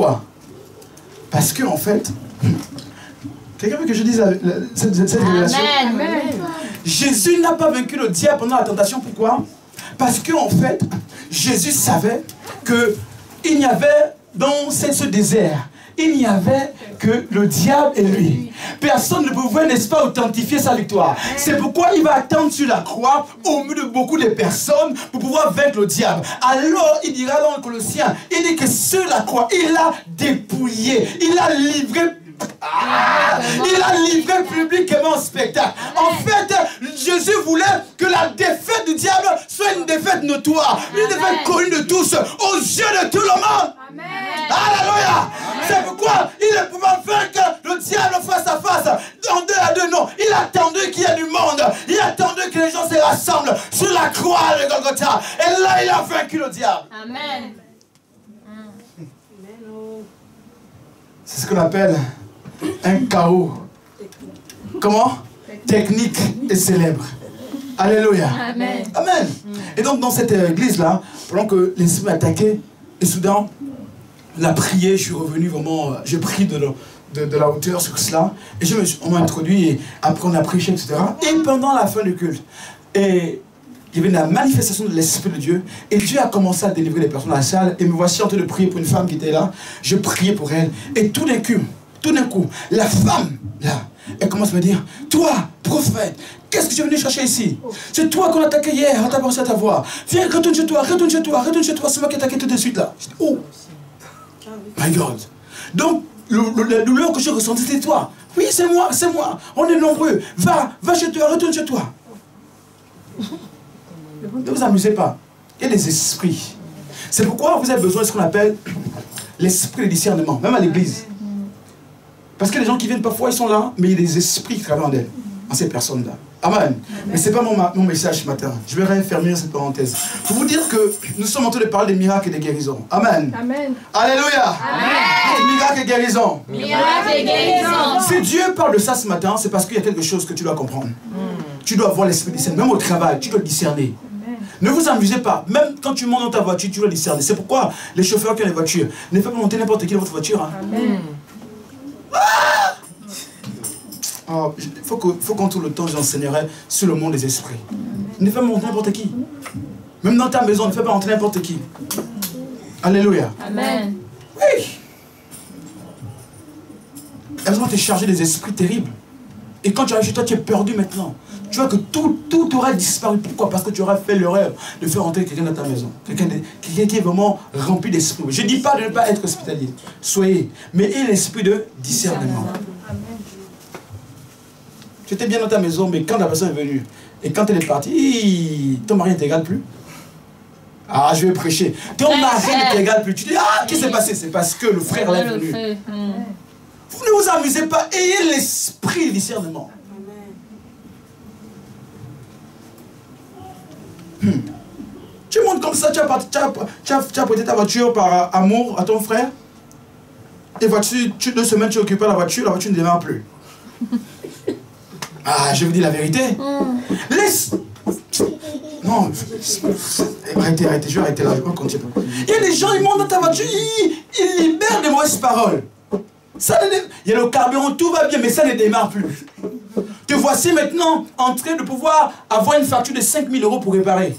Pourquoi? Parce que en fait, quelqu'un veut que je dise cette révélation? Amen. Jésus n'a pas vaincu le diable pendant la tentation. Pourquoi? Parce que en fait, Jésus savait qu'il n'y avait dans ce désert, il n'y avait que le diable et lui. Personne ne pouvait, n'est-ce pas, authentifier sa victoire. C'est pourquoi il va attendre sur la croix au milieu de beaucoup de personnes pour pouvoir vaincre le diable. Alors, il dira dans le Colossiens, il dit que sur la croix, il a dépouillé, il a livré. Il a livré publiquement un spectacle. En fait, Jésus voulait que la défaite du diable soit une défaite notoire, une défaite connue de tous, aux yeux de tout le monde. Amen. Alléluia. C'est pourquoi il ne pouvait vaincre le diable face à face, en 2 à 2, non. Il attendait qu'il y ait du monde, il attendait que les gens se rassemblent sur la croix de Golgotha. Et là, il a vaincu le diable. Amen. C'est ce qu'on appelle un chaos. Comment? Technique et célèbre. Alléluia. Amen. Amen. Et donc dans cette église-là, pendant que l'esprit m'attaquait, et soudain, la prière, je suis revenu vraiment, j'ai pris de la hauteur sur cela, et on m'a introduit, et après on a prêché, etc. Et pendant la fin du culte, et il y avait une manifestation de l'Esprit de Dieu, et Dieu a commencé à délivrer les personnes dans la salle, et me voici en train de prier pour une femme qui était là, je priais pour elle, et tout d'un coup, la femme, là, elle commence à me dire, toi, prophète, qu'est-ce que tu es venu chercher ici? C'est toi qu'on a attaqué hier, on t'a pensé à ta voix. Viens, retourne chez toi, retourne chez toi, retourne chez toi, c'est moi qui ai attaqué tout de suite là. Je dis, oh, my God. Donc, la douleur que j'ai ressentie, c'est toi. Oui, c'est moi, on est nombreux. Va chez toi, retourne chez toi. Ne vous amusez pas. Il y a des esprits. C'est pourquoi vous avez besoin de ce qu'on appelle l'esprit de discernement, même à l'église. Parce que les gens qui viennent parfois, ils sont là, mais il y a des esprits qui travaillent en ces personnes-là. Amen. Mais ce n'est pas mon message ce matin. Je vais fermer cette parenthèse. Pour vous dire que nous sommes en train de parler des miracles et des guérisons. Amen. Amen. Alléluia. Amen. Miracles et guérisons. Miracles et guérisons. Si Dieu parle de ça ce matin, c'est parce qu'il y a quelque chose que tu dois comprendre. Tu dois avoir l'esprit discernement. Même au travail, tu dois discerner. Ne vous amusez pas. Même quand tu montes dans ta voiture, tu dois discerner. C'est pourquoi les chauffeurs qui ont les voitures ne peuvent pas monter n'importe qui dans votre voiture. Hein. Amen. Oh, il faut qu'en tout le temps j'enseignerai sur le monde des esprits. Ne fais pas monter n'importe qui. Même dans ta maison, ne fais pas rentrer n'importe qui. Alléluia. Amen. Oui. Elles vont te charger des esprits terribles. Et quand tu arrives chez toi, tu es perdu maintenant. Tu vois que tout aura disparu. Pourquoi? Parce que tu auras fait l'erreur de faire entrer quelqu'un dans ta maison. Quelqu'un qui est vraiment rempli d'esprit. Je ne dis pas de ne pas être hospitalier. Soyez. Mais ayez l'esprit de discernement. Tu étais bien dans ta maison, mais quand la personne est venue, et quand elle est partie, ton mari ne t'égale plus. Ah, je vais prêcher. Ton mari ne t'égale plus. Tu dis, ah, qu'est-ce qui s'est passé? C'est parce que le frère là est venu. Vous ne vous amusez pas. Ayez l'esprit de discernement. Tu montes comme ça, tu as prêté ta voiture par amour à ton frère. Et voiture, 2 semaines, tu occupes la voiture ne démarre plus. Ah, je vous dis la vérité. Laisse. Non, arrêtez, je vais arrêter là, je vais pas continuer. Il y a des gens, ils montent dans ta voiture, ils libèrent des mauvaises paroles. Il y a le carburant, tout va bien, mais ça ne démarre plus. Te voici maintenant en train de pouvoir avoir une facture de 5 000 € pour réparer.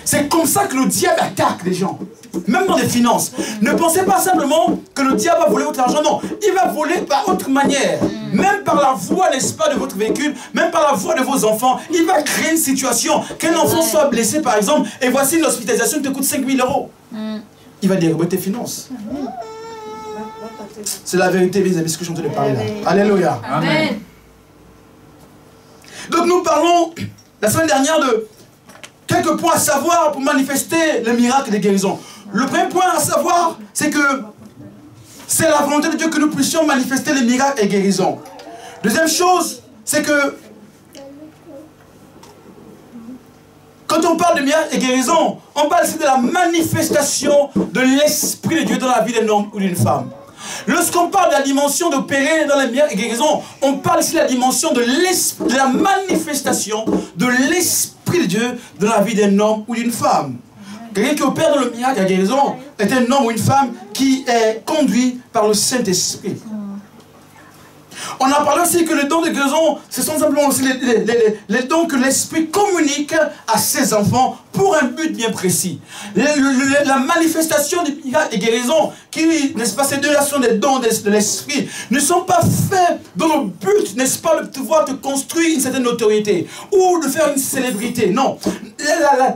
C'est comme ça que le diable attaque les gens. Même dans les finances. Ne pensez pas simplement que le diable va voler votre argent. Non, il va voler par autre manière. Même par la voix, n'est-ce pas, de votre véhicule, même par la voix de vos enfants. Il va créer une situation. Qu'un enfant soit blessé, par exemple, et voici une hospitalisation qui te coûte 5 000 €. Il va dérober tes finances. C'est la vérité, les amis, ce que je suis en train de parler là. Alléluia. Amen. Donc nous parlons la semaine dernière de quelques points à savoir pour manifester les miracles et les guérisons. Le premier point à savoir, c'est que c'est la volonté de Dieu que nous puissions manifester les miracles et guérisons. Deuxième chose, c'est que quand on parle de miracles et guérisons, on parle ici de la manifestation de l'Esprit de Dieu dans la vie d'un homme ou d'une femme. Lorsqu'on parle de la dimension d'opérer dans les miracles et guérisons, on parle ici de la dimension de la manifestation de l'Esprit de Dieu dans la vie d'un homme ou d'une femme. Quelqu'un qui opère dans le miracle, la guérison, est un homme ou une femme qui est conduit par le Saint-Esprit. On a parlé aussi que les dons de guérison, ce sont simplement aussi les dons que l'Esprit communique à ses enfants pour un but bien précis. La manifestation du miracle et guérison, qui, n'est-ce pas, ces deux-là sont des dons de l'Esprit, ne sont pas faits dans le but, n'est-ce pas, de pouvoir te construire une certaine autorité ou de faire une célébrité. Non.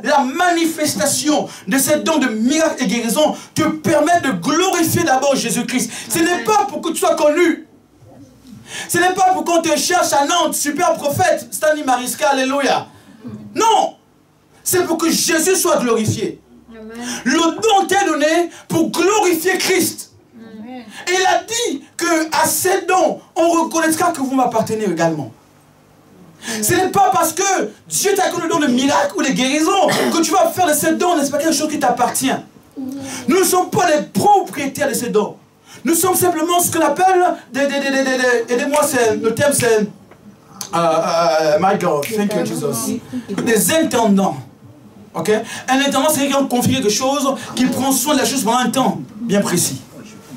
La manifestation de ces dons de miracle et guérison te permet de glorifier d'abord Jésus-Christ. Ce n'est pas pour que tu sois connu. Ce n'est pas pour qu'on te cherche à Nantes, super prophète, Stanley Mariska, alléluia. Non, c'est pour que Jésus soit glorifié. Amen. Le don t'est donné pour glorifier Christ. Amen. Et il a dit qu'à ces dons, on reconnaîtra que vous m'appartenez également. Amen. Ce n'est pas parce que Dieu t'a accordé le don de miracle ou de guérison que tu vas faire de ces dons, n'est-ce pas, quelque chose qui t'appartient. Nous ne sommes pas les propriétaires de ces dons. Nous sommes simplement ce qu'on appelle aidez-moi, le terme c'est my God, thank you Jesus. Des intendants. Ok? Un intendant, c'est quelqu'un qui confie quelque chose, qui prend soin de la chose pendant un temps bien précis.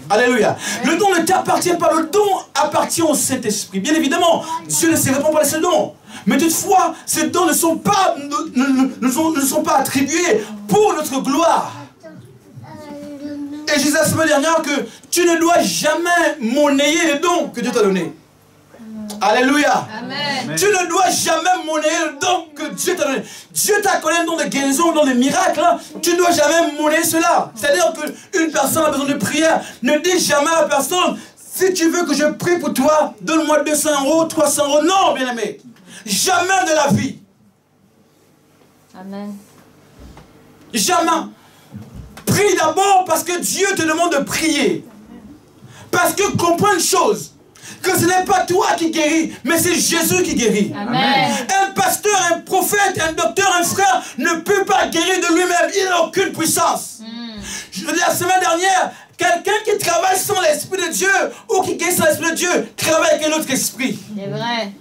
Alléluia. Le don ne t'appartient pas, le don appartient au Saint-Esprit. Bien évidemment, Dieu ne se répond pas à ces dons. Mais toutefois, ces dons ne sont pas attribués pour notre gloire. Et je disais la semaine dernière que tu ne dois jamais monnayer les dons que Dieu t'a donnés. Alléluia. Amen. Tu ne dois jamais monnayer le don que Dieu t'a donné. Dieu t'a accordé un don de guérison, un don de miracle. Tu ne dois jamais monnayer cela. C'est-à-dire qu'une personne a besoin de prière. Ne dis jamais à la personne, si tu veux que je prie pour toi, donne-moi 200 €, 300 €. Non, bien-aimé. Jamais de la vie. Amen. Jamais. Prie d'abord parce que Dieu te demande de prier. Parce que comprends une chose, que ce n'est pas toi qui guéris, mais c'est Jésus qui guérit. Amen. Un pasteur, un prophète, un docteur, un frère ne peut pas guérir de lui-même. Il n'a aucune puissance. Je veux dire, la semaine dernière, quelqu'un qui travaille sans l'Esprit de Dieu ou qui guérit sans l'Esprit de Dieu travaille avec un autre esprit. C'est vrai.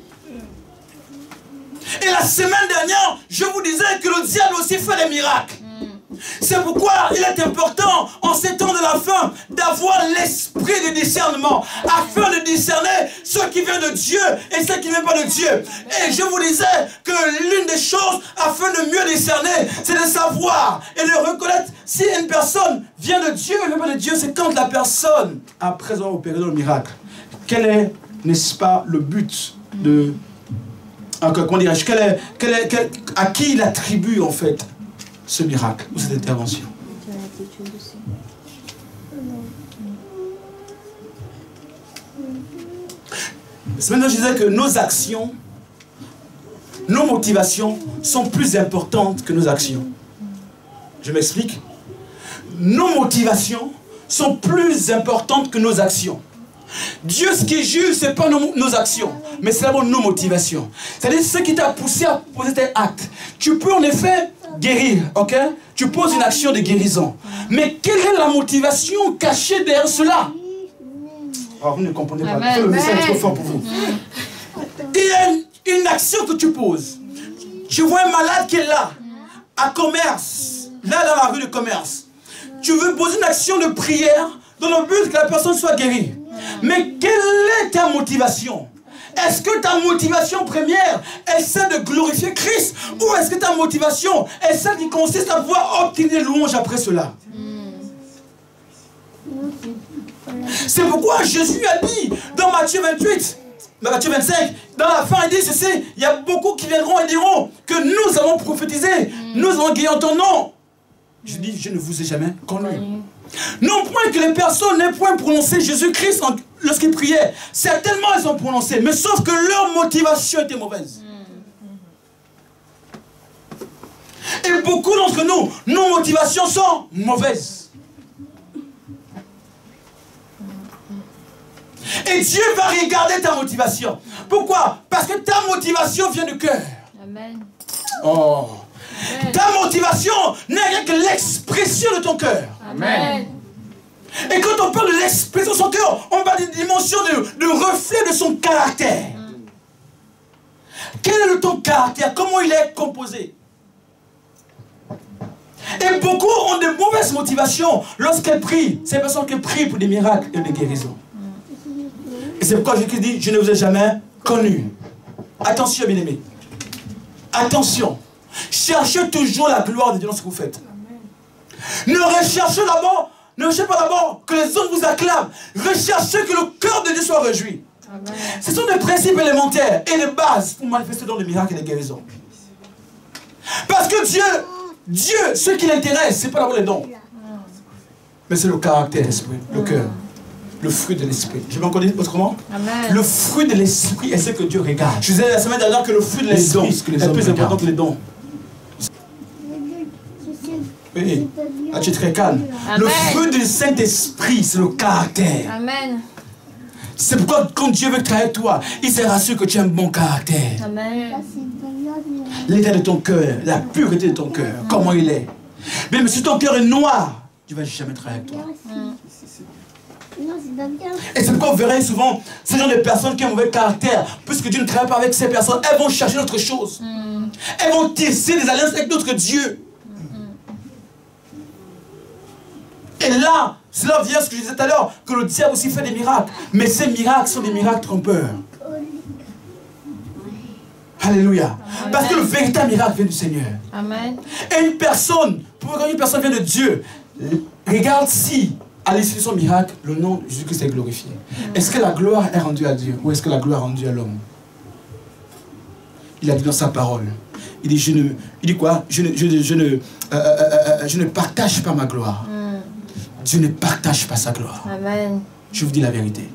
Et la semaine dernière, je vous disais que le diable aussi fait des miracles. C'est pourquoi il est important, en ces temps de la fin, d'avoir l'esprit de discernement, afin de discerner ce qui vient de Dieu et ce qui ne vient pas de Dieu. Et je vous disais que l'une des choses, afin de mieux discerner, c'est de savoir et de reconnaître si une personne vient de Dieu ou ne vient pas de Dieu. C'est quand la personne, après avoir opéré dans le miracle, quel est, n'est-ce pas, le but de... Comment dirais-je, à qui il attribue en fait ce miracle ou cette intervention. Maintenant, je disais que nos actions, nos motivations sont plus importantes que nos actions. Je m'explique. Nos motivations sont plus importantes que nos actions. Dieu, ce qui juge, ce n'est pas nos actions, mais c'est d'abord nos motivations. C'est-à-dire ce qui t'a poussé à poser tes actes. Tu peux en effet guérir, ok? Tu poses une action de guérison. Mais quelle est la motivation cachée derrière cela? Oh, vous ne comprenez pas. Le message est trop fort pour vous. Il y a une action que tu poses. Tu vois un malade qui est là, à commerce, là dans la rue de commerce. Tu veux poser une action de prière dans le but que la personne soit guérie. Mais quelle est ta motivation? Est-ce que ta motivation première est celle de glorifier Christ? Ou est-ce que ta motivation est celle qui consiste à pouvoir obtenir des louanges après cela? C'est pourquoi Jésus a dit dans Matthieu 28, Matthieu 25, dans la fin il dit ceci, il y a beaucoup qui viendront et diront que nous avons prophétisé, nous avons guéri en ton nom. Je dis, je ne vous ai jamais connu. Non point que les personnes n'aient point prononcé Jésus-Christ lorsqu'ils priaient. Certainement ils ont prononcé, mais sauf que leur motivation était mauvaise. Et beaucoup d'entre nous, nos motivations sont mauvaises. Et Dieu va regarder ta motivation. Pourquoi? Parce que ta motivation vient du cœur. Amen. Oh. Ta motivation n'est rien que l'expression de ton cœur. Amen. Et quand on parle de l'expression de son cœur, on parle d'une dimension de reflet de son caractère. Quel est ton caractère? Comment il est composé? Et beaucoup ont de mauvaises motivations lorsqu'elles prient. C'est les personnes qui prient pour des miracles et des guérisons. Et c'est pourquoi Jésus dit, je ne vous ai jamais connu. Attention, bien-aimés. Attention. Cherchez toujours la gloire de Dieu dans ce que vous faites. Ne recherchez pas d'abord que les autres vous acclament. Recherchez que le cœur de Dieu soit réjoui. Amen. Ce sont des principes élémentaires et des bases pour manifester dans les miracles et les guérisons. Parce que Dieu, ce qui l'intéresse, ce n'est pas d'abord les dons. Mais c'est le caractère, l'esprit, le cœur, le fruit de l'esprit. Je vais encore dire autrement. Amen. Le fruit de l'esprit est ce que Dieu regarde. Je disais la semaine dernière que le fruit de l'esprit est plus important que les dons. Oui, là tu es très calme. Amen. Le fruit du Saint-Esprit, c'est le caractère. Amen. C'est pourquoi quand Dieu veut travailler avec toi, il se rassure que tu as un bon caractère. Amen. L'état de ton cœur, la pureté de ton cœur, comment il est. Mais si ton cœur est noir, Dieu ne va jamais travailler avec toi. Et c'est pourquoi vous verrez souvent ce genre de personnes qui ont un mauvais caractère, puisque Dieu ne travaille pas avec ces personnes, elles vont chercher d'autres choses. Elles vont tisser des alliances avec d'autres dieux. Et là, cela vient ce que je disais tout à l'heure, que le diable aussi fait des miracles. Mais ces miracles sont des miracles trompeurs. Alléluia. Amen. Parce que le véritable miracle vient du Seigneur. Amen. Et une personne, quand une personne vient de Dieu, regarde si, à l'issue de son miracle, le nom de Jésus-Christ est glorifié. Est-ce que la gloire est rendue à Dieu ou est-ce que la gloire est rendue à l'homme? Il a dit dans sa parole. Il dit, il dit quoi? Je ne partage pas ma gloire. Dieu ne partage pas sa gloire. Amen. Je vous dis la vérité.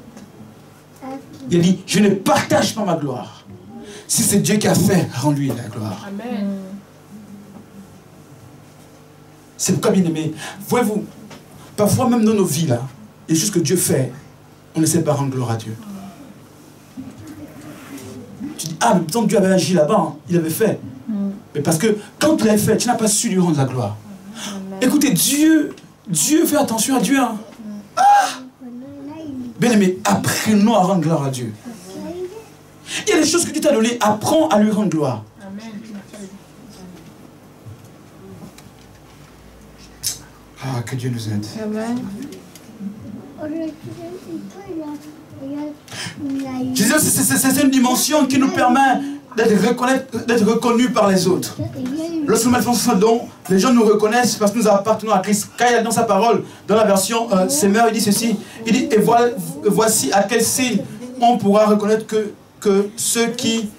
Il a dit, je ne partage pas ma gloire. Si c'est Dieu qui a fait, rends-lui la gloire. Amen. C'est pourquoi, bien aimé, voyez-vous, parfois même dans nos vies, là, il y a juste que Dieu fait, on ne sait pas rendre gloire à Dieu. Tu dis, ah, mais pourtant Dieu avait agi là-bas, hein, il avait fait. Mais parce que quand tu l'as fait, tu n'as pas su lui rendre la gloire. Amen. Écoutez, Dieu fait attention à Dieu. Hein. Ah! Bien aimé, apprenons à rendre gloire à Dieu. Il y a des choses que Dieu t'a données, apprends à lui rendre gloire. Amen. Ah, que Dieu nous aide. Amen. Jésus, c'est une dimension qui nous permet d'être reconnus par les autres. Lorsque nous manifestons ce don, les gens nous reconnaissent parce que nous appartenons à Christ. Quand il y a dans sa parole, dans la version Semeur, il dit ceci, il dit, et voici à quel signe on pourra reconnaître que ceux qui...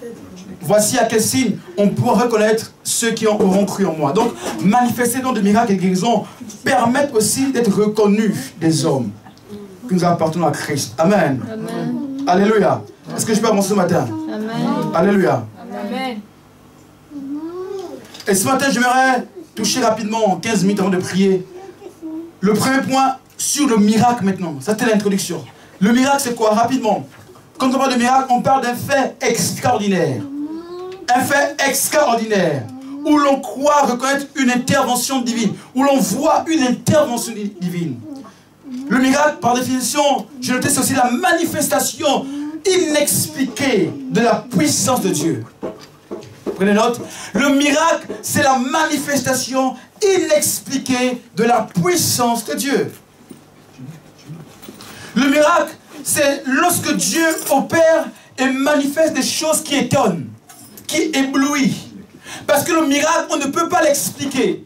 Voici à quel signe on pourra reconnaître ceux qui auront cru en moi. Donc, manifester dans de miracles et guérisons permettent aussi d'être reconnus des hommes que nous appartenons à Christ. Amen. Amen. Alléluia. Est-ce que je peux avancer ce matin? Amen. Alléluia. Amen. Et ce matin, j'aimerais toucher rapidement, en 15 minutes avant de prier, le premier point sur le miracle maintenant. Ça, c'était l'introduction. Le miracle, c'est quoi? Rapidement. Quand on parle de miracle, on parle d'un fait extraordinaire. Un fait extraordinaire. Où l'on croit reconnaître une intervention divine. Où l'on voit une intervention divine. Le miracle, par définition, je notais, c'est aussi la manifestation inexpliquée de la puissance de Dieu. Prenez note. Le miracle, c'est la manifestation inexpliquée de la puissance de Dieu. Le miracle, c'est lorsque Dieu opère et manifeste des choses qui étonnent, qui éblouissent. Parce que le miracle, on ne peut pas l'expliquer.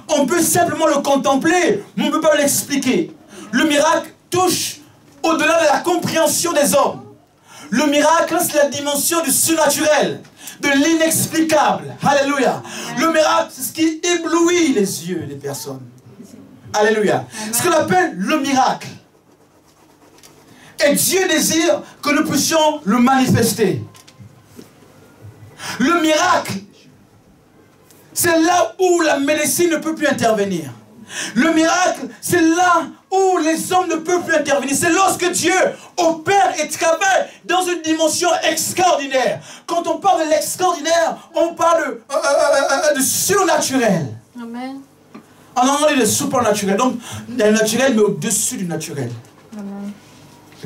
On peut simplement le contempler, mais on ne peut pas l'expliquer. Le miracle touche au-delà de la compréhension des hommes. Le miracle, c'est la dimension du surnaturel, de l'inexplicable. Alléluia. Le miracle, c'est ce qui éblouit les yeux des personnes. Alléluia. Ce qu'on appelle le miracle. Et Dieu désire que nous puissions le manifester. Le miracle, c'est là où la médecine ne peut plus intervenir. Le miracle, c'est là où les hommes ne peuvent plus intervenir. C'est lorsque Dieu opère et travaille dans une dimension extraordinaire. Quand on parle de l'extraordinaire, on parle de surnaturel. Amen. En anglais, de supernaturel. Donc, il y a le naturel, mais au-dessus du naturel. Amen.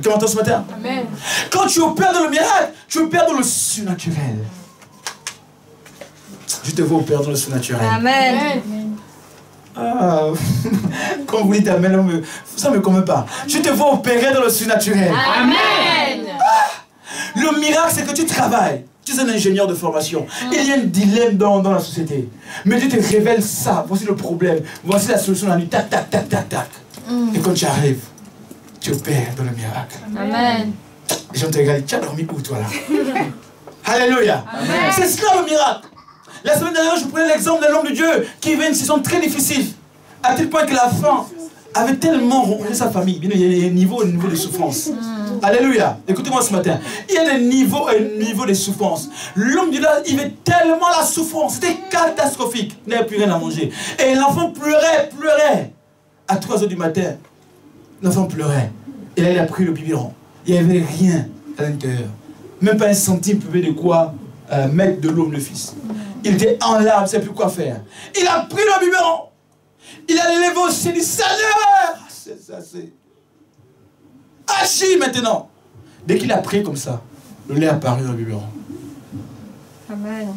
Tu m'entends ce matin? Amen. Quand tu opères dans le miracle, tu opères dans le surnaturel. Je te vois opérer dans le surnaturel. Amen. Quand vous dites Amen, ça ne me convainc pas. Je te vois opérer dans le surnaturel. Amen. Le miracle, c'est que tu travailles. Tu es un ingénieur de formation. Il y a un dilemme dans la société. Mais Dieu te révèle ça. Voici le problème. Voici la solution de la nuit. Tac, tac, tac, tac, tac. Et quand tu arrives, tu opères dans le miracle. Amen. Les gens te regardent. Tu as dormi où, toi, là? Alléluia. C'est cela le miracle. La semaine dernière, je prenais l'exemple d'un homme de Dieu qui vivait une saison très difficile. À tel point que la faim avait tellement rongé sa famille. Il y a des niveaux de souffrance. Alléluia. Écoutez-moi ce matin. Il y a des niveaux de souffrance. L'homme de Dieu, il vivait tellement la souffrance. C'était catastrophique. Il n'avait plus rien à manger. Et l'enfant pleurait. À 3 h du matin, l'enfant pleurait. Et là, il a pris le biberon. Il n'y avait rien à l'intérieur. Même pas un centime pouvait de quoi mettre de l'eau le fils. Il était en larmes, il ne savait plus quoi faire. Il a pris le biberon. Il a levé au ciel, il dit Seigneur, c'est agis maintenant. Dès qu'il a pris comme ça, le lait a apparu dans le biberon. Amen.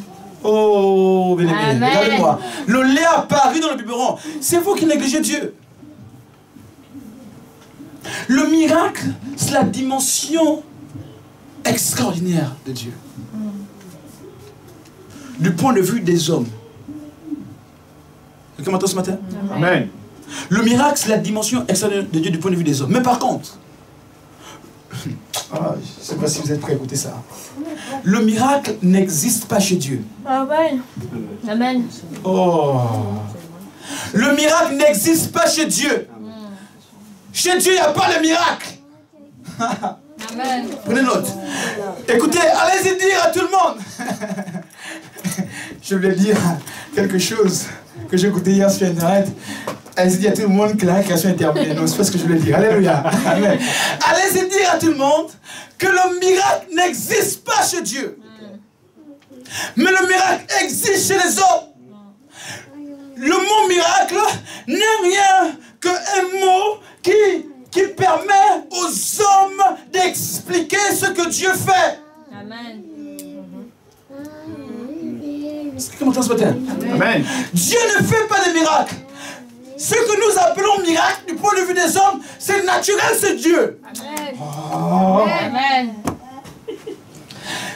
Oh, bien-aimé, regardez-moi. Le lait a apparu dans le biberon. C'est vous qui négligez Dieu. Le miracle, c'est la dimension extraordinaire de Dieu. Du point de vue des hommes. Vous m'entendez ce matin? Amen. Le miracle, c'est la dimension extraordinaire de Dieu du point de vue des hommes. Mais par contre, je ne sais pas si vous êtes prêts à écouter ça. Le miracle n'existe pas chez Dieu. Amen. Amen. Oh. Le miracle n'existe pas chez Dieu. Chez Dieu, il n'y a pas de miracle. Amen. Prenez note. Écoutez, allez-y dire à tout le monde. Je voulais dire quelque chose que j'ai écouté hier sur Internet. Allez-y dire à tout le monde que la récréation est terminée. Non, c'est pas ce que je voulais dire. Alléluia. Amen. Allez-y dire à tout le monde que le miracle n'existe pas chez Dieu. Mais le miracle existe chez les hommes. Le mot miracle n'est rien qu'un mot qui permet aux hommes d'expliquer ce que Dieu fait. Amen. Comment ça se passe? Amen. Dieu ne fait pas de miracles. Ce que nous appelons miracle du point de vue des hommes, c'est naturel, c'est Dieu. Amen. Oh. Amen.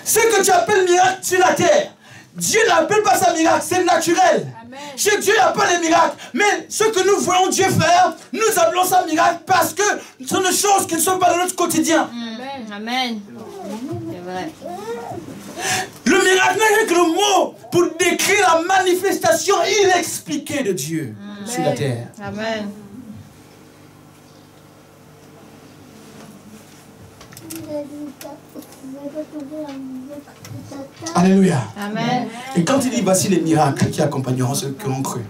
Ce que tu appelles miracle sur la terre, Dieu n'appelle pas ça miracle, c'est naturel. Amen. Chez Dieu, il n'y a pas de miracle. Mais ce que nous voyons Dieu faire, nous appelons ça miracle parce que ce sont des choses qui ne sont pas dans notre quotidien. Amen. Amen. C'est vrai. Le miracle n'est que le mot pour décrire la manifestation inexpliquée de Dieu sur la terre. Amen. Alléluia. Amen. Et quand il dit voici les miracles qui accompagneront ceux qui ont cru.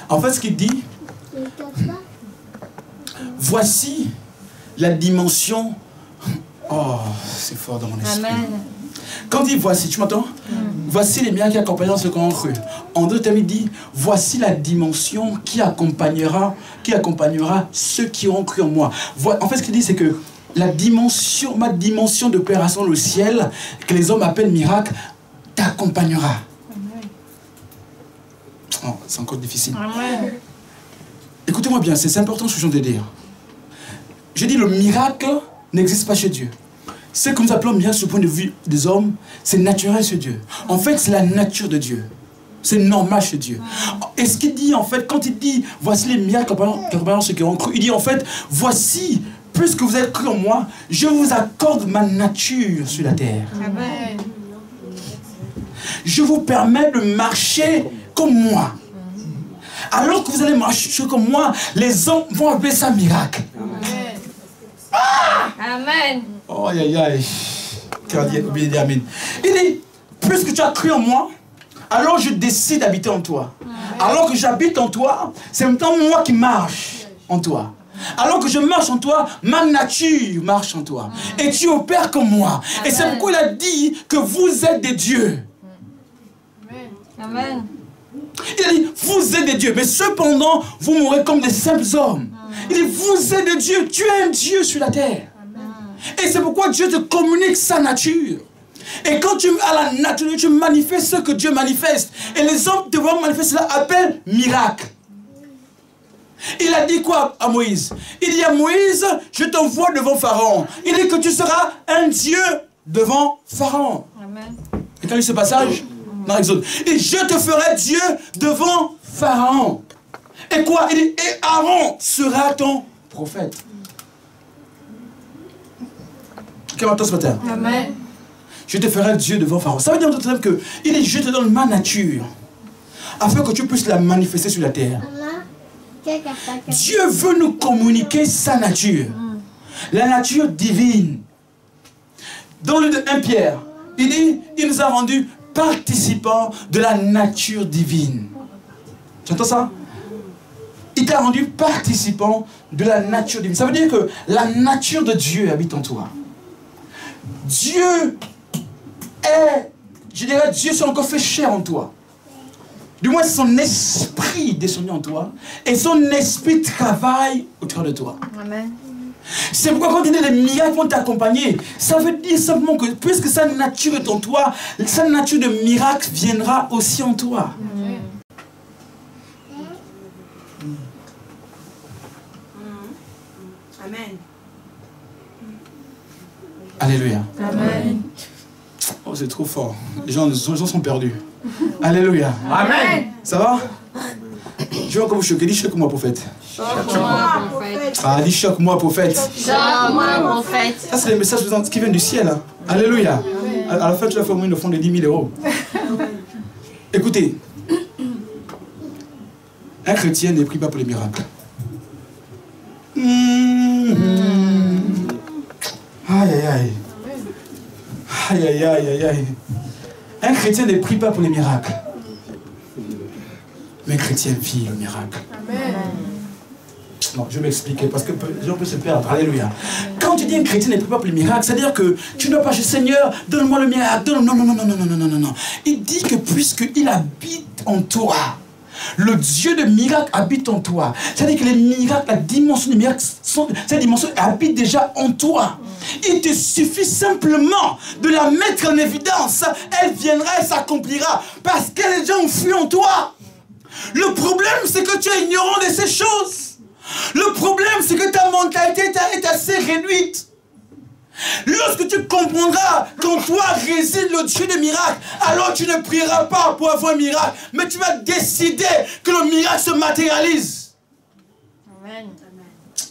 En fait, ce qu'il dit, voici la dimension. Oh, c'est fort dans mon esprit. Amen. Quand il dit voici, tu m'entends? Voici les miracles qui accompagneront ceux qui ont cru. En d'autres termes, il dit voici la dimension qui accompagnera ceux qui ont cru en moi. En fait, ce qu'il dit, c'est que la dimension, ma dimension d'opération dans le ciel, que les hommes appellent miracle, t'accompagnera. Oh, c'est encore difficile. Amen. Écoutez-moi bien, c'est important ce que je viens de dire. Je dis le miracle n'existe pas chez Dieu. Ce que nous appelons miracle du point de vue des hommes, c'est naturel chez Dieu. En fait, c'est la nature de Dieu. C'est normal chez Dieu. Et ce qu'il dit en fait, quand il dit voici les miracles qui accompagneront ceux qui ont cru, il dit en fait voici, puisque vous avez cru en moi, je vous accorde ma nature sur la terre. Amen. Je vous permets de marcher comme moi. Alors que vous allez marcher comme moi, les hommes vont appeler ça miracle. Amen. Ah! Amen. Oh, aïe, aïe. Amen. Il dit, puisque tu as cru en moi, alors je décide d'habiter en toi. Alors que j'habite en toi, c'est maintenant moi qui marche en toi. Alors que je marche en toi, ma nature marche en toi. Et tu opères comme moi. Et c'est pourquoi il a dit que vous êtes des dieux. Amen. Il a dit, vous êtes des dieux, mais cependant, vous mourrez comme des simples hommes. Il dit, vous êtes des dieux, tu es un Dieu sur la terre. Et c'est pourquoi Dieu te communique sa nature. Et quand tu as la nature, tu manifestes ce que Dieu manifeste. Et les hommes te voient manifester cela, appellent miracle. Il a dit quoi à Moïse? Il dit à Moïse, je t'envoie devant Pharaon. Il dit que tu seras un Dieu devant Pharaon. Amen. Et quand il lit ce passage, dans l'Exode, et je te ferai Dieu devant Pharaon. Et quoi? Il dit, et Aaron sera ton prophète. Quel matin ce matin? Amen. Je te ferai Dieu devant Pharaon. Ça veut dire en d'autres termes que il dit, je te donne ma nature, afin que tu puisses la manifester sur la terre. Dieu veut nous communiquer sa nature, la nature divine. Dans le 1 Pierre, il dit, il nous a rendus participants de la nature divine. Tu entends ça? Il t'a rendu participant de la nature divine. Ça veut dire que la nature de Dieu habite en toi. Dieu est, je dirais, Dieu s'est encore fait chair en toi. Du moins, son esprit est descendu en toi et son esprit travaille autour de toi. Amen. C'est pourquoi quand il dit les miracles vont t'accompagner, ça veut dire simplement que puisque sa nature est en toi, sa nature de miracle viendra aussi en toi. Amen. Alléluia. Amen. Oh, c'est trop fort. Les gens sont perdus. Alléluia. Amen. Ça va? Je vais encore vous choquer. Dis choque-moi, prophète. Choque-moi, prophète. Ah, dis choque-moi, prophète. Choque-moi, prophète. Ça, c'est les messages qui viennent du ciel. Hein. Alléluia. À la fin, tu vas faire au moins une offrande de 10 000 €. Écoutez. Un chrétien ne prie pas pour les miracles. Aïe, aïe, aïe. Aïe, aïe, aïe, aïe, aïe. Un chrétien ne prie pas pour les miracles. Mais un chrétien vit le miracle. Amen. Non, je vais m'expliquer parce que les gens peuvent se perdre. Alléluia. Quand tu dis un chrétien ne prie pas pour les miracles, c'est-à-dire que tu ne dois pas dire Seigneur, donne-moi le miracle. Non, non, non, non, non, non, non, non, non. Il dit que puisqu'il habite en toi, le Dieu de miracles habite en toi. C'est-à-dire que les miracles, la dimension des miracles, cette dimension habite déjà en toi. Il te suffit simplement de la mettre en évidence. Elle viendra et s'accomplira parce qu'elle est déjà enfouie en toi. Le problème, c'est que tu es ignorant de ces choses. Le problème, c'est que ta mentalité est assez réduite. Lorsque tu comprendras qu'en toi réside le Dieu des miracles, alors tu ne prieras pas pour avoir un miracle, mais tu vas décider que le miracle se matérialise. Amen.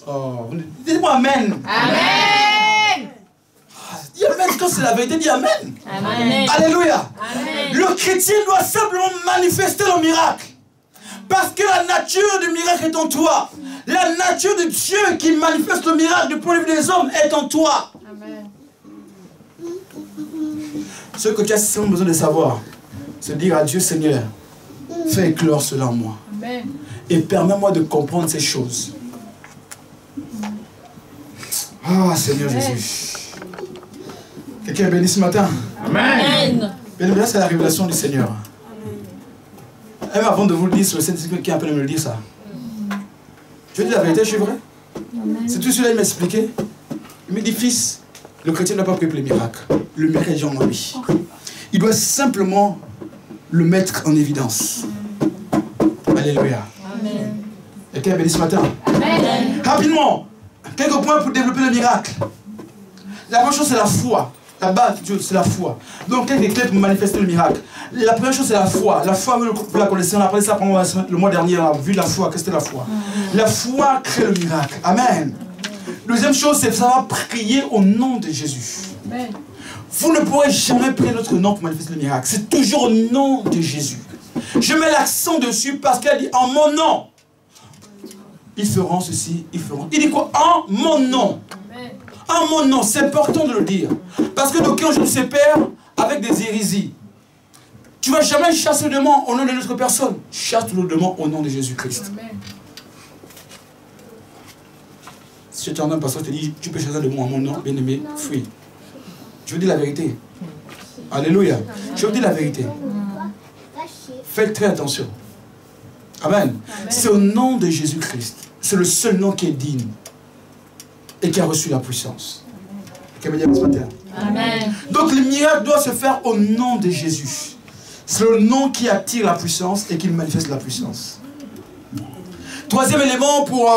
Oh, dites-moi Amen. Amen. Dis Amen quand c'est la vérité, dis Amen. Amen. Alléluia. Amen. Le chrétien doit simplement manifester le miracle. Parce que la nature du miracle est en toi. La nature de Dieu qui manifeste le miracle du point de vue des hommes est en toi. Amen. Ce que tu as simplement besoin de savoir, c'est dire à Dieu, Seigneur, fais éclore cela en moi. Amen. Et permets-moi de comprendre ces choses. Ah, Seigneur Jésus. Quelqu'un est béni ce matin? Amen. Bien, c'est la révélation du Seigneur. Même avant de vous le dire, c'est le Saint-Esprit qui a appelé à me le dire ça. Je dis la vérité, je suis vrai. C'est tout cela, il m'a expliqué. Il me dit, fils, le chrétien ne doit pas prier pour les miracles. Le miracle est déjà en lui. Il doit simplement le mettre en évidence. Alléluia. Amen. Quelqu'un est béni ce matin? Amen. Rapidement, quelques points pour développer le miracle. La première chose, c'est la foi. La base, c'est la foi. Donc, quelques clés pour manifester le miracle. La première chose, c'est la foi. La foi, vous la connaissez, on a parlé ça pendant le mois dernier, on a vu la foi. Qu'est-ce que c'était la foi? La foi crée le miracle. Amen. Deuxième chose, c'est de savoir prier au nom de Jésus. Amen. Vous ne pourrez jamais prier notre nom pour manifester le miracle. C'est toujours au nom de Jésus. Je mets l'accent dessus parce qu'elle dit en mon nom. Ils feront ceci, ils feront. Il dit quoi? En mon nom. En mon nom, c'est important de le dire. Parce que d'aucuns aujourd'hui se perdent avec des hérésies. Tu ne vas jamais chasser le démon au nom de notre personne. Chasse le démon au nom de Jésus-Christ. Si tu es un homme, pasteur, te dit, tu peux chasser le démon en mon nom, bien aimé, fuis. Je veux dire la vérité. Alléluia. Je veux dire la vérité. Faites très attention. Amen. C'est au nom de Jésus-Christ. C'est le seul nom qui est digne. Et qui a reçu la puissance. Amen. Donc le miracle doit se faire au nom de Jésus. C'est le nom qui attire la puissance et qui manifeste la puissance. Troisième élément pour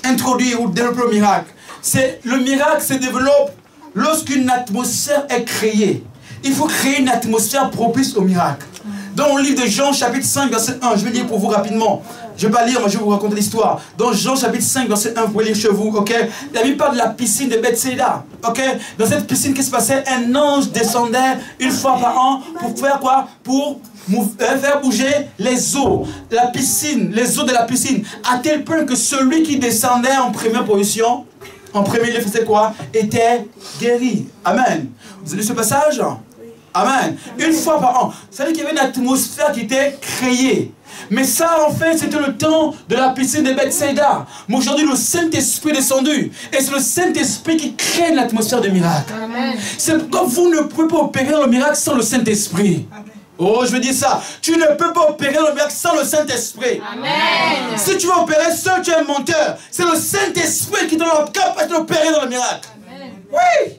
introduire ou développer le miracle. C'est le miracle se développe lorsqu'une atmosphère est créée. Il faut créer une atmosphère propice au miracle. Dans le livre de Jean, chapitre 5, verset 1, je vais lire pour vous rapidement. Je ne vais pas lire, mais je vais vous raconter l'histoire. Dans Jean, chapitre 5, verset 1, vous pouvez lire chez vous, ok? La Bible parle de la piscine de Bethsaïda, ok? Dans cette piscine, qu'est-ce qui se passait? Un ange descendait une fois par an pour faire quoi? Pour faire bouger les eaux. La piscine, les eaux de la piscine, à tel point que celui qui descendait en première position, en premier lieu, faisait quoi? Était guéri. Amen. Vous avez lu ce passage? Amen. Une fois par an. Ça veut dire qu'il y avait une atmosphère qui était créée. Mais ça, en fait, c'était le temps de la piscine de Bethsaïda. Mais aujourd'hui, le Saint-Esprit est descendu. Et c'est le Saint-Esprit qui crée l'atmosphère de miracle. C'est pourquoi vous ne pouvez pas opérer le miracle sans le Saint-Esprit. Oh, je veux dire ça. Tu ne peux pas opérer le miracle sans le Saint-Esprit. Amen. Si tu veux opérer seul, tu es un menteur. C'est le Saint-Esprit qui donne la capacité d'opérer dans le miracle. Amen. Oui.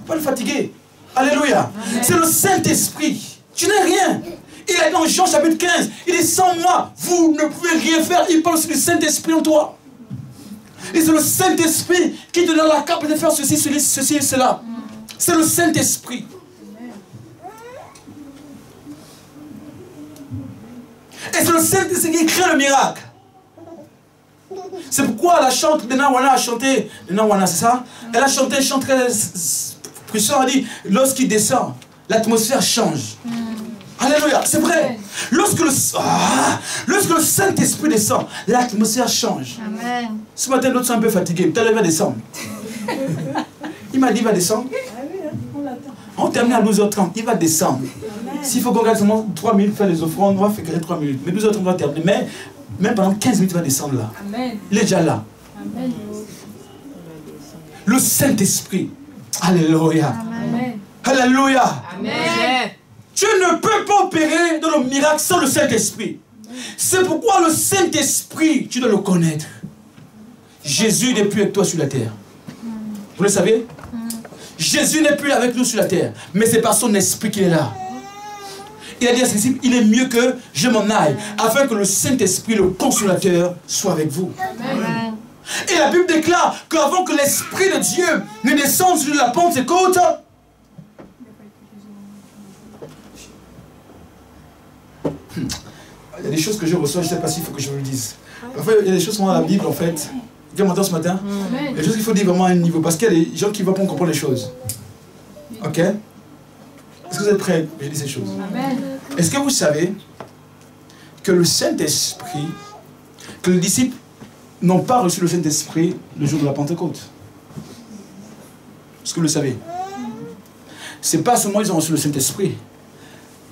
Faut pas le fatiguer. Alléluia. C'est le Saint-Esprit. Tu n'es rien. Il est dans Jean chapitre 15. Il est sans moi. Vous ne pouvez rien faire. Il parle aussi du Saint-Esprit en toi. Et c'est le Saint-Esprit qui te donne la capacité de faire ceci, ceci et cela. C'est le Saint-Esprit. Et c'est le Saint-Esprit qui crée le miracle. C'est pourquoi la chante de Nawana a chanté. Nawana, c'est ça? Elle a chanté un chant très puissant. Elle dit, lorsqu'il descend, l'atmosphère change. Alléluia, c'est vrai. Lorsque le Saint-Esprit descend, l'atmosphère change. Amen. Ce matin, l'autre sont un peu fatigué. Peut-être il va descendre. Il m'a dit, il va descendre. On termine à 12h30, il va descendre. S'il faut qu'on regarde seulement 3 minutes, faire les offrandes, on va faire 3 minutes. Mais 12h30, on va terminer. Mais même pendant 15 minutes, il va descendre là. Amen. Il est déjà là. Amen. Le Saint-Esprit. Alléluia. Amen. Alléluia. Amen. Tu ne peux pas opérer dans le miracle sans le Saint-Esprit. C'est pourquoi le Saint-Esprit, tu dois le connaître. Jésus n'est plus avec toi sur la terre. Vous le savez? Jésus n'est plus avec nous sur la terre. Mais c'est par son esprit qu'il est là. Il a dit à ses disciples, il est mieux que je m'en aille, afin que le Saint-Esprit, le consolateur, soit avec vous. Amen. Et la Bible déclare qu'avant que l'Esprit de Dieu ne descende sur la Pentecôte, il y a des choses que je reçois, je ne sais pas s'il faut que je vous le dise. Parfois, il y a des choses qui sont dans la Bible, en fait. Quelqu'un m'entend ce matin? Il y a des choses qu'il faut dire vraiment à un niveau, parce qu'il y a des gens qui ne vont pas comprendre les choses. Ok? Est-ce que vous êtes prêts? Je dis ces choses. Est-ce que vous savez que le Saint-Esprit, que les disciples n'ont pas reçu le Saint-Esprit le jour de la Pentecôte? Est-ce que vous le savez? C'est pas seulement ils ont reçu le Saint-Esprit.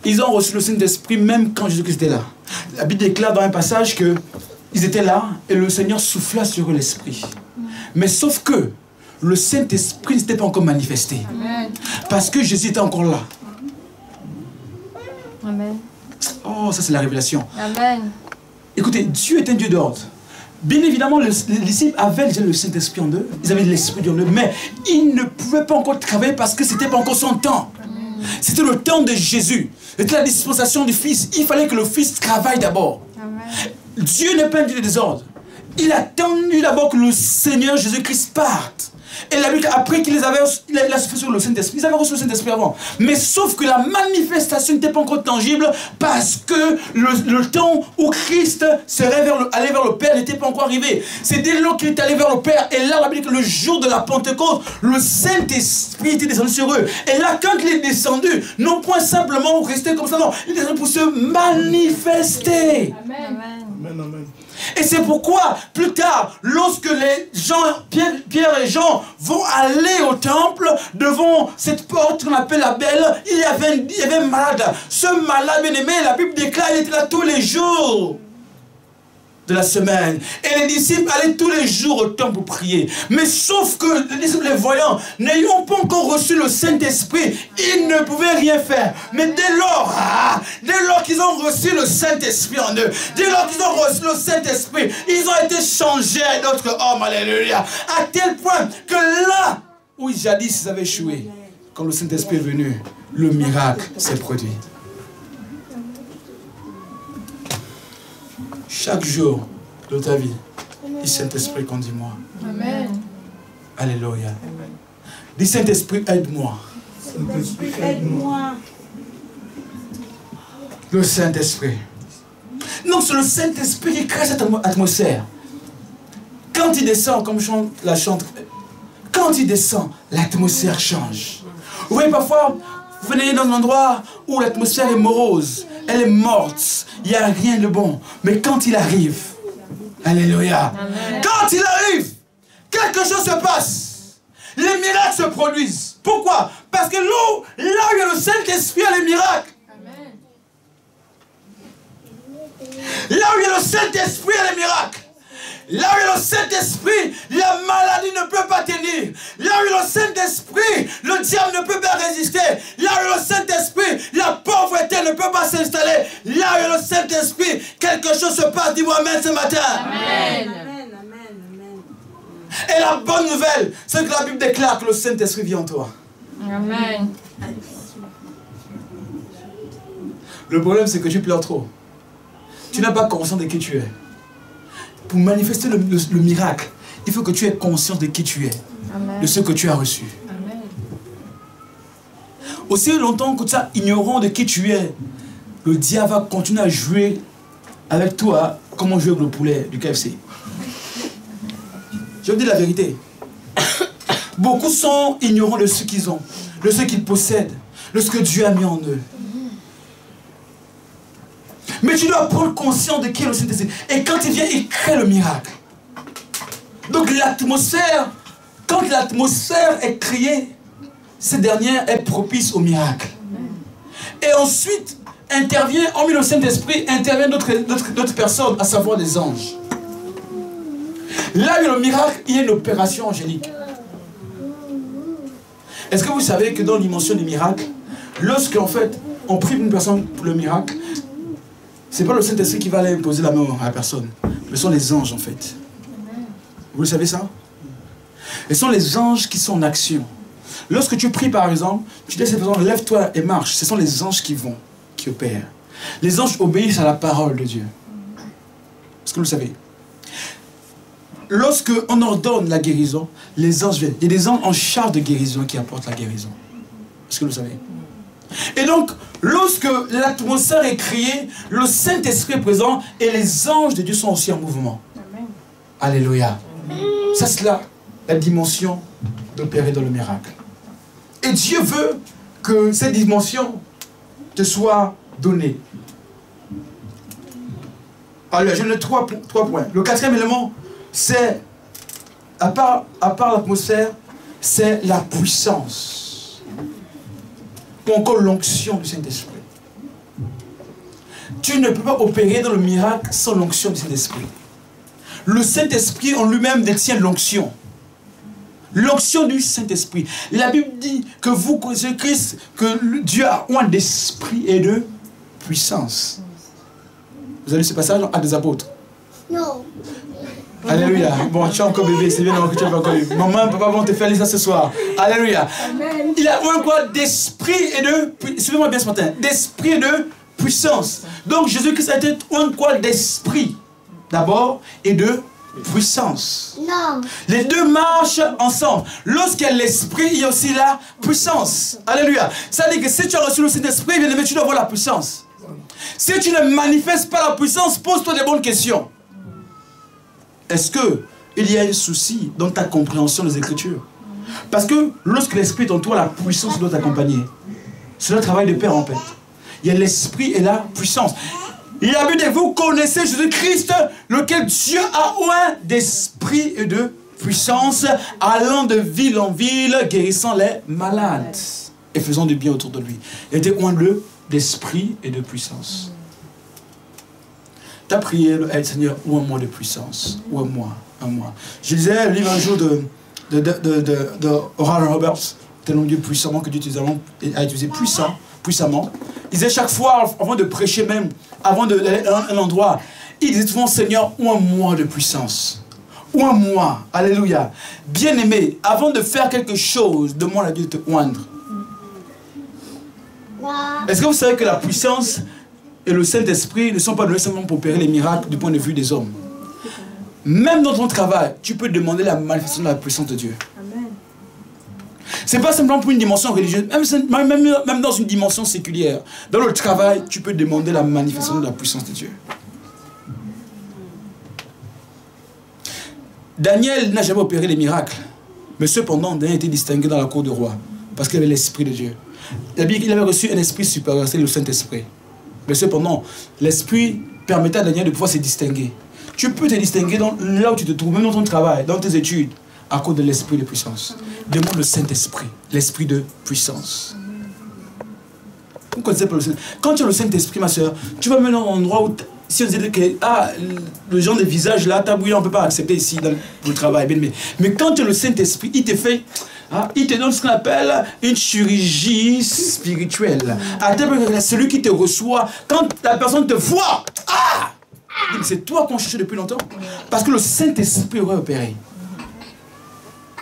Ils ont reçu le Saint-Esprit même quand Jésus-Christ était là. La Bible déclare dans un passage que ils étaient là et le Seigneur souffla sur eux l'Esprit. Mais sauf que le Saint-Esprit n'était pas encore manifesté. Amen. Parce que Jésus était encore là. Amen. Oh, ça c'est la révélation. Amen. Écoutez, Dieu est un Dieu d'ordre. Bien évidemment, les disciples avaient déjà le Saint-Esprit en eux. Ils avaient l'Esprit en eux. Mais ils ne pouvaient pas encore travailler parce que ce n'était pas encore son temps. C'était le temps de Jésus. C'était la dispensation du Fils. Il fallait que le Fils travaille d'abord. Dieu n'est pas un Dieu de désordre. Il a attendu d'abord que le Seigneur Jésus-Christ parte. Et la Bible, après qu'il les avait, il a soufflé sur le Saint-Esprit. Ils avaient reçu le Saint-Esprit avant. Mais sauf que la manifestation n'était pas encore tangible parce que le temps où Christ serait allé vers le Père n'était pas encore arrivé. C'est dès lors qu'il est allé vers le Père. Et là, la Bible dit que le jour de la Pentecôte, le Saint-Esprit était descendu sur eux. Et là, quand il est descendu, non point simplement rester comme ça, non. Il est descendu pour se manifester. Amen. Amen, amen. Et c'est pourquoi, plus tard, lorsque les gens, Pierre et Jean vont aller au temple, devant cette porte qu'on appelle la Belle, il y avait un malade. Ce malade, bien aimé, la Bible déclare, il était là tous les jours de la semaine. Et les disciples allaient tous les jours au temple pour prier. Mais sauf que les disciples, les voyants, n'ayant pas encore reçu le Saint-Esprit, ils ne pouvaient rien faire. Mais dès lors qu'ils ont reçu le Saint-Esprit en eux, dès lors qu'ils ont reçu le Saint-Esprit, ils ont été changés à d'autres hommes, alléluia. À tel point que là où jadis ils avaient échoué, quand le Saint-Esprit est venu, le miracle s'est produit. chaque jour de ta vie. Dis Saint-Esprit, conduis-moi. Amen. Alléluia. Dis Saint-Esprit, aide-moi. Saint-Esprit, aide-moi. Le Saint-Esprit. Non, c'est le Saint-Esprit qui crée cette atmosphère. Quand il descend, comme la chante, quand il descend, l'atmosphère change. Vous voyez, parfois, vous venez dans un endroit où l'atmosphère est morose, elle est morte, il n'y a rien de bon. Mais quand il arrive, alléluia, quand il arrive, quelque chose se passe. Les miracles se produisent. Pourquoi? Parce que là où il y a le Saint-Esprit, il y a les miracles. Là où il y a le Saint-Esprit, il y a les miracles. Là où il y a le Saint-Esprit, la maladie ne peut pas tenir. Là où il y a le Saint-Esprit, le diable ne peut pas résister. Là où il y a le Saint-Esprit, la pauvreté ne peut pas s'installer. Là où il y a le Saint-Esprit, quelque chose se passe. Dis-moi amen ce matin. Amen. Amen, amen, amen. Et la bonne nouvelle, c'est que la Bible déclare que le Saint-Esprit vit en toi. Amen. Le problème, c'est que tu pleures trop. Tu n'as pas conscience de qui tu es. Pour manifester le miracle, il faut que tu aies conscience de qui tu es, Amen. de ce que tu as reçu. Amen. Aussi longtemps que tu es ignorant de qui tu es, le diable va continuer à jouer avec toi comme on joue avec le poulet du KFC. Je vous dis la vérité. Beaucoup sont ignorants de ce qu'ils ont, de ce qu'ils possèdent, de ce que Dieu a mis en eux. Mais tu dois prendre conscience de qui est le Saint-Esprit. Et quand il vient, il crée le miracle. Donc l'atmosphère, quand l'atmosphère est créée, cette dernière est propice au miracle. Et ensuite, intervient, hormis le Saint-Esprit, interviennent d'autres personnes, à savoir des anges. Là où il y a le miracle, il y a une opération angélique. Est-ce que vous savez que dans la dimension du miracle, lorsque en fait, on prie une personne pour le miracle, ce n'est pas le Saint-Esprit qui va aller imposer la main à la personne. Ce sont les anges en fait. Vous le savez ça? Ce sont les anges qui sont en action. Lorsque tu pries par exemple, tu dis à cette personne, lève-toi et marche. Ce sont les anges qui vont, qui opèrent. Les anges obéissent à la parole de Dieu. Est-ce que vous le savez? Lorsque on ordonne la guérison, les anges viennent. Il y a des anges en charge de guérison qui apportent la guérison. Est-ce que vous le savez? Et donc, lorsque l'atmosphère est créée, le Saint-Esprit est présent et les anges de Dieu sont aussi en mouvement. Amen. Alléluia. Ça, c'est là la dimension d'opérer dans le miracle. Et Dieu veut que cette dimension te soit donnée. Alors, je donne trois points. Le quatrième élément, c'est, à part l'atmosphère, c'est la puissance. Ou encore l'onction du Saint-Esprit. Tu ne peux pas opérer dans le miracle sans l'onction du Saint-Esprit. Le Saint-Esprit en lui-même détient l'onction. L'onction du Saint-Esprit. La Bible dit que vous connaissez Christ, que Dieu a oint d'esprit et de puissance. Vous avez lu ce passage dans Actes des Apôtres? Non. Alléluia. Bon, tu es encore bébé, c'est bien que tu n'as pas encore lu. Maman, papa vont te faire lire ça ce soir. Alléluia. Amen. Il a oint quoi? D'esprit et de... Suivez-moi bien ce matin. D'esprit et de puissance. Donc Jésus-Christ a été oint quoi? D'esprit d'abord et de puissance. Non. Les deux marchent ensemble. Lorsqu'il y a l'esprit, il y a aussi la puissance. Alléluia. Ça veut dire que si tu as reçu le Saint-Esprit, bien aimé, tu dois avoir la puissance. Si tu ne manifestes pas la puissance, pose-toi des bonnes questions. Est-ce qu'il y a un souci dans ta compréhension des Écritures? Parce que lorsque l'Esprit est en toi, la puissance doit t'accompagner. C'est le travail de Père en fait. Il y a l'Esprit et la puissance. Il a vu que vous connaissez Jésus-Christ, lequel Dieu a oint d'esprit et de puissance, allant de ville en ville, guérissant les malades et faisant du bien autour de lui. Il était oint d'esprit et de puissance. Tu as prié, Seigneur, oint-moi de puissance, oint-moi, oint-moi. Je lisais le livre un jour de Oral Roberts, tel Dieu puissamment que Dieu a utilisé puissamment. Il disait chaque fois, avant de prêcher même, avant d'aller à un endroit, il disait souvent, Seigneur, oint-moi de puissance. Oint-moi, alléluia. Bien-aimé, avant de faire quelque chose, demande à Dieu de te oindre. Est-ce que vous savez que la puissance et le Saint-Esprit ne sont pas donnés seulement pour opérer les miracles du point de vue des hommes. Même dans ton travail, tu peux demander la manifestation de la puissance de Dieu. Ce n'est pas simplement pour une dimension religieuse, même dans une dimension séculière. Dans le travail, tu peux demander la manifestation de la puissance de Dieu. Daniel n'a jamais opéré les miracles. Mais cependant, Daniel a été distingué dans la cour du roi. Parce qu'il avait l'Esprit de Dieu. La Bible, il avait reçu un esprit supérieur, c'est le Saint-Esprit. Mais cependant, l'Esprit permettait à Daniel de pouvoir se distinguer. Tu peux te distinguer là où tu te trouves, même dans ton travail, dans tes études, à cause de l'Esprit de puissance. Demande le Saint-Esprit, l'Esprit de puissance. Vous connaissez pas le Saint-Esprit. Quand tu as le Saint-Esprit, ma soeur, tu vas mener dans un endroit où, si on dit que le genre de visage là, tabouillant, on ne peut pas accepter ici dans le travail. Mais quand tu as le Saint-Esprit, il te fait, il te donne ce qu'on appelle une chirurgie spirituelle. À tel point que celui qui te reçoit, quand la personne te voit, c'est toi qu'on cherchait depuis longtemps. Parce que le Saint-Esprit aurait opéré.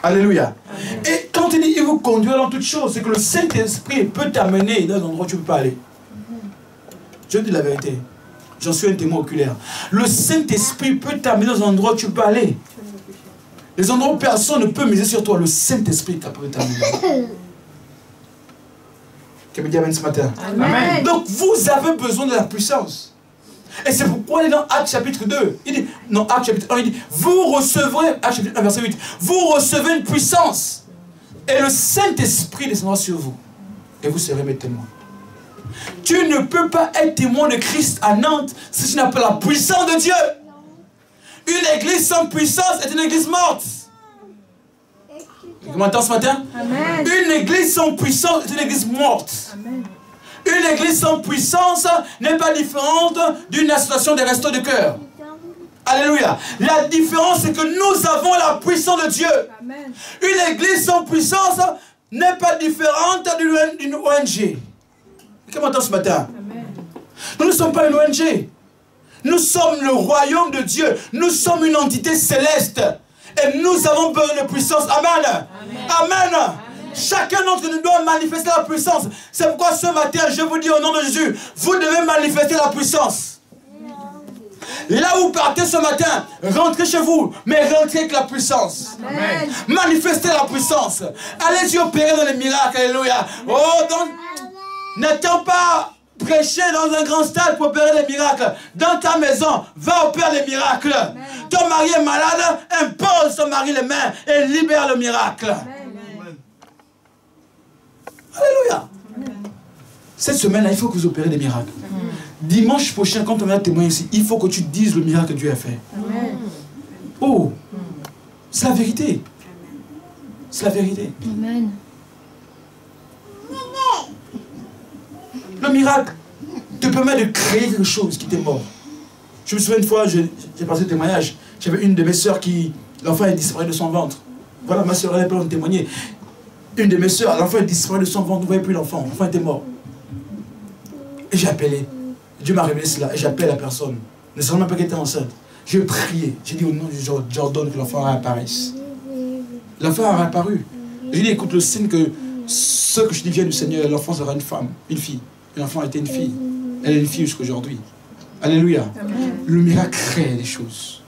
Alléluia. Et quand il dit il vous conduire dans toutes choses, c'est que le Saint-Esprit peut t'amener dans un endroit où tu ne peux pas aller. Je dis la vérité. J'en suis un témoin oculaire. Le Saint-Esprit peut t'amener dans un endroit où tu ne peux pas aller. Les endroits où personne ne peut miser sur toi, le Saint-Esprit est capable de t'amener. Qu'est-ce que dit Amen ce matin? Amen. Donc vous avez besoin de la puissance. Et c'est pourquoi il est dans Actes chapitre 2. Il dit, non, Actes chapitre 1, il dit, vous recevrez, Actes chapitre 1, verset 8, vous recevez une puissance. Et le Saint-Esprit descendra sur vous. Et vous serez mes témoins. Tu ne peux pas être témoin de Christ à Nantes si tu n'as pas la puissance de Dieu. Une église sans puissance est une église morte. Tu m'entends ce matin? Amen. Une église sans puissance est une église morte. Amen. Une église sans puissance n'est pas différente d'une association des restos de cœur. Alléluia. La différence, c'est que nous avons la puissance de Dieu. Amen. Une église sans puissance n'est pas différente d'une ONG. Qui m'entend ce matin? Amen. Nous ne sommes pas une ONG. Nous sommes le royaume de Dieu. Nous sommes une entité céleste. Et nous avons besoin de puissance. Amen. Amen. Amen. Amen. Chacun d'entre nous doit manifester la puissance. C'est pourquoi ce matin, je vous dis au nom de Jésus, vous devez manifester la puissance. Là où vous partez ce matin, rentrez chez vous, mais rentrez avec la puissance. Amen. Manifestez la puissance. Allez-y opérer dans les miracles. Alléluia. Oh, donc, n'attends pas prêcher dans un grand stade pour opérer les miracles. Dans ta maison, va opérer les miracles. Amen. Ton mari est malade, impose ton mari les mains et libère le miracle. Amen. Alléluia. Cette semaine-là, il faut que vous opérez des miracles. Amen. Dimanche prochain, quand on va témoigner ici, il faut que tu dises le miracle que Dieu a fait. Amen. Oh, c'est la vérité. C'est la vérité. Amen. Le miracle te permet de créer quelque chose qui t'est mort. Je me souviens une fois, j'ai passé le témoignage. J'avais une de mes soeurs qui, l'enfant est disparu de son ventre. Voilà, ma soeur, elle n'a pas témoigné. Une de mes soeurs, l'enfant est disparu de son ventre, on ne voyait plus l'enfant, l'enfant était mort. Et j'ai appelé. Dieu m'a révélé cela, et j'ai appelé la personne. Ne savant même pas qu'elle était enceinte. J'ai prié, j'ai dit au nom de Dieu, j'ordonne que l'enfant réapparaisse. L'enfant a réapparu. J'ai dit, écoute, le signe que ce que je dis vient du Seigneur, l'enfant sera une femme, une fille. L'enfant était une fille. Elle est une fille jusqu'à aujourd'hui. Alléluia. Amen. Le miracle crée des choses.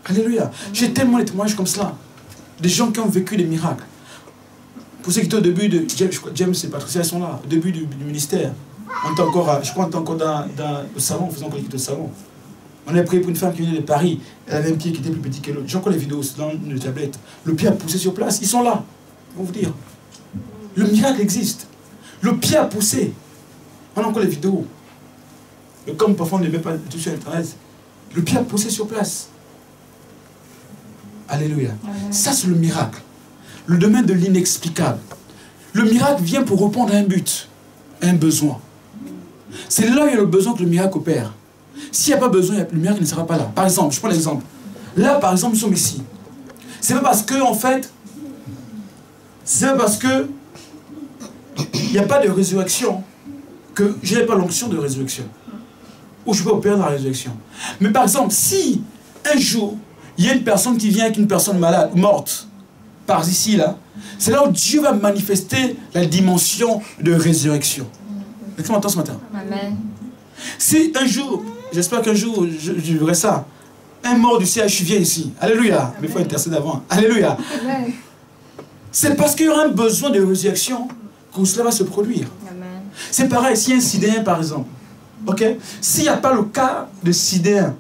Alléluia. J'ai tellement de témoignages comme cela. Des gens qui ont vécu des miracles. Pour ceux qui étaient au début de... James et Patricia sont là. Au début du ministère. On était encore, je crois qu'on était encore dans le salon. On faisait encore l'équipe de salon. On avait prié pour une femme qui venait de Paris. Elle avait un pied qui était plus petit que l'autre. J'ai encore les vidéos dans une tablette. Le pied a poussé sur place. Ils sont là. Ils vont vous dire. Le miracle existe. Le pied a poussé. On a encore les vidéos. Et comme parfois on ne met pas tout sur Internet, le pied a poussé sur place. Alléluia. Ça, c'est le miracle. Le domaine de l'inexplicable. Le miracle vient pour répondre à un but, à un besoin. C'est là où il y a le besoin que le miracle opère. S'il n'y a pas besoin, le miracle ne sera pas là. Par exemple, je prends l'exemple. Là, par exemple, nous sommes ici. C'est pas parce que, en fait, c'est pas parce que il n'y a pas de résurrection que je n'ai pas l'onction de résurrection. Ou je peux opérer dans la résurrection. Mais par exemple, si un jour, il y a une personne qui vient avec une personne malade, morte, par ici, là, c'est là où Dieu va manifester la dimension de résurrection. Est-ce que tu m'entends ce matin? Amen. Si un jour, j'espère qu'un jour, je verrai ça, un mort du CHU vient ici. Alléluia. Mais il faut intercéder avant. Alléluia. Amen. C'est parce qu'il y aura un besoin de résurrection que cela va se produire. Amen. C'est pareil, si un sidéen par exemple, ok, s'il n'y a pas le cas de sidéen,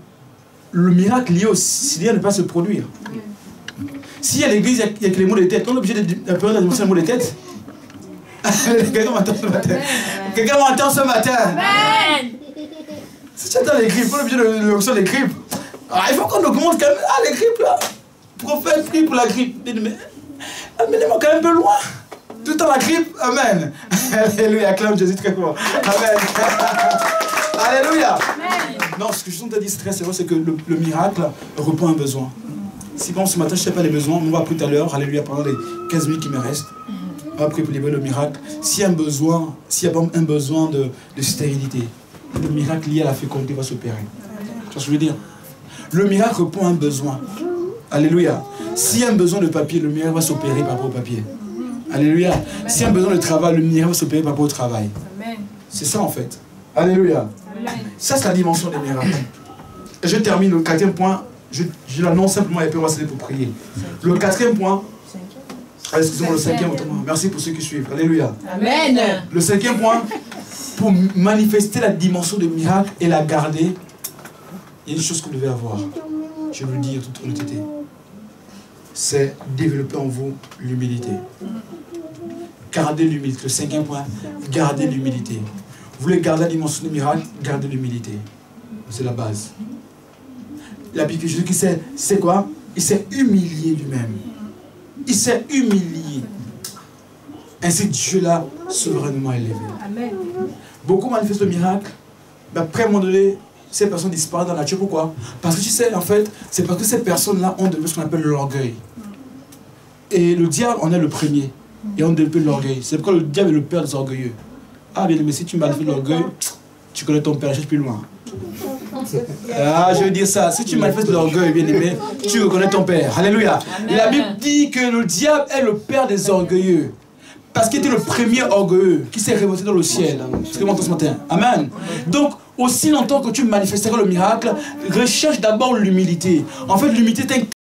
le miracle lié au sidéen ne peut pas se produire. S'il y a l'église, il y a que les mots de tête, on est obligé de démontrer les mots de tête. Quelqu'un m'entend ce matin? Quelqu'un m'entend ce matin? Amen. Si tu attends les grippes, on est obligé de lancer les grippes. Il faut qu'on augmente quand même. Ah, les grippes là. Prophète prie pour la grippe. Amenez-moi quand même un peu loin. Tout le temps la grippe. Amen. Alléluia. Acclame Jésus très fort. Amen. Alléluia. Amen. Non, ce que je suis en train de dire, c'est vrai, c'est que le miracle répond à un besoin. Si bon, ce matin, je ne sais pas les besoins, on va prier tout à l'heure. Alléluia, pendant les 15 minutes qui me restent. On va prier pour libérer le miracle. S'il y a un besoin, de stérilité, le miracle lié à la fécondité va s'opérer. Tu vois ce que je veux dire? Le miracle répond à un besoin. Alléluia. S'il y a un besoin de papier, le miracle va s'opérer par rapport au papier. Alléluia. S'il y a un besoin de travail, le miracle va s'opérer par rapport au travail. C'est ça en fait. Alléluia. Ça, c'est la dimension des miracles. Et je termine le 4e point. Je l'annonce simplement et puis on va se lever pour prier. Le 4e point. Excusez-moi, le 5e autrement. Merci pour ceux qui suivent. Alléluia. Amen. Le 5e point, pour manifester la dimension des miracles et la garder, il y a une chose que vous devez avoir. Je veux le dire toute honnêteté. C'est développer en vous l'humilité. Gardez l'humilité. Le 5e point, gardez l'humilité. Vous voulez garder la dimension des miracles, gardez l'humilité. C'est la base. La Bible, Jésus qui sait, c'est quoi? Il s'est humilié lui-même. Il s'est humilié. Ainsi Dieu l'a souverainement élevé. Amen. Beaucoup manifestent le miracle, mais après un moment donné, ces personnes disparaissent dans la nature. Pourquoi? Parce que tu sais, en fait, c'est parce que ces personnes-là ont développé ce qu'on appelle l'orgueil. Et le diable en est le premier. Et on développe l'orgueil. C'est pourquoi le diable est le père des orgueilleux. Ah bien, mais si tu manifestes l'orgueil, tu connais ton père, je suis plus loin. Ah, je veux dire ça. Si tu manifestes l'orgueil, bien aimé, tu reconnais ton père. Alléluia. Et la Bible dit que le diable est le père des orgueilleux. Parce qu'il était le premier orgueilleux qui s'est révolté dans le ciel. Ce que m'entend ce matin. Amen. Donc, aussi longtemps que tu manifesteras le miracle, recherche d'abord l'humilité. En fait, l'humilité est un